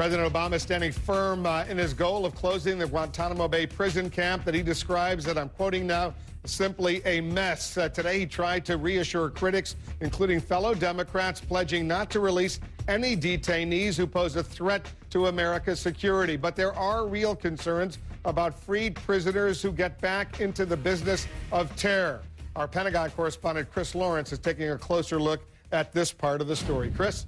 President Obama is standing firm in his goal of closing the Guantanamo Bay prison camp that he describes, that I'm quoting now, simply a mess. Today, he tried to reassure critics, including fellow Democrats, pledging not to release any detainees who pose a threat to America's security. But there are real concerns about freed prisoners who get back into the business of terror. Our Pentagon correspondent Chris Lawrence is taking a closer look at this part of the story. Chris?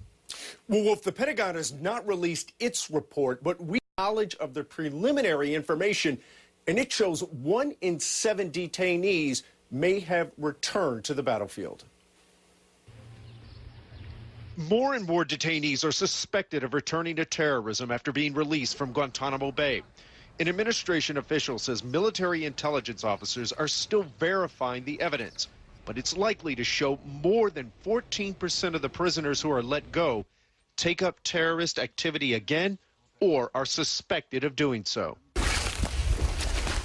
Well, Wolf, the Pentagon has not released its report, but we have knowledge of the preliminary information, and it shows 1 in 7 detainees may have returned to the battlefield. More and more detainees are suspected of returning to terrorism after being released from Guantanamo Bay. An administration official says military intelligence officers are still verifying the evidence, but it's likely to show more than 14% of the prisoners who are let go take up terrorist activity again or are suspected of doing so.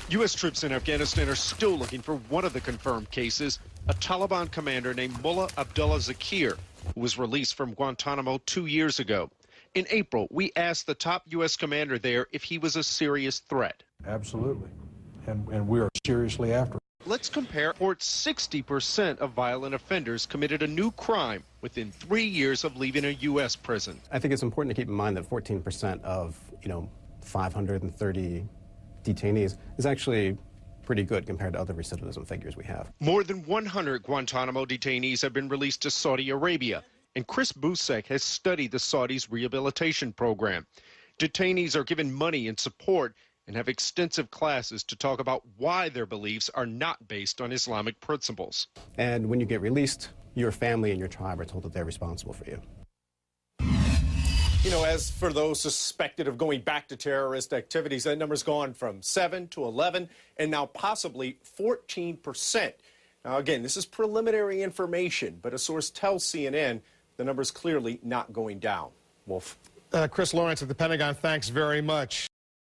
U.S. troops in Afghanistan are still looking for one of the confirmed cases, a Taliban commander named Mullah Abdullah Zakir, who was released from Guantanamo 2 years ago. In April, we asked the top U.S. commander there if he was a serious threat. Absolutely, and we are seriously after him. Let's compare. 60% of violent offenders committed a new crime within 3 years of leaving a U.S. prison. I think it's important to keep in mind that 14% of, 530 detainees is actually pretty good compared to other recidivism figures we have. More than 100 Guantanamo detainees have been released to Saudi Arabia, and Chris Busek has studied the Saudis' rehabilitation program. Detainees are given money and support and have extensive classes to talk about why their beliefs are not based on Islamic principles. And when you get released, your family and your tribe are told that they're responsible for you. As for those suspected of going back to terrorist activities, that number's gone from 7 to 11 and now possibly 14%. Now, again, this is preliminary information, but a source tells CNN the number's clearly not going down. Wolf. Chris Lawrence at the Pentagon, thanks very much.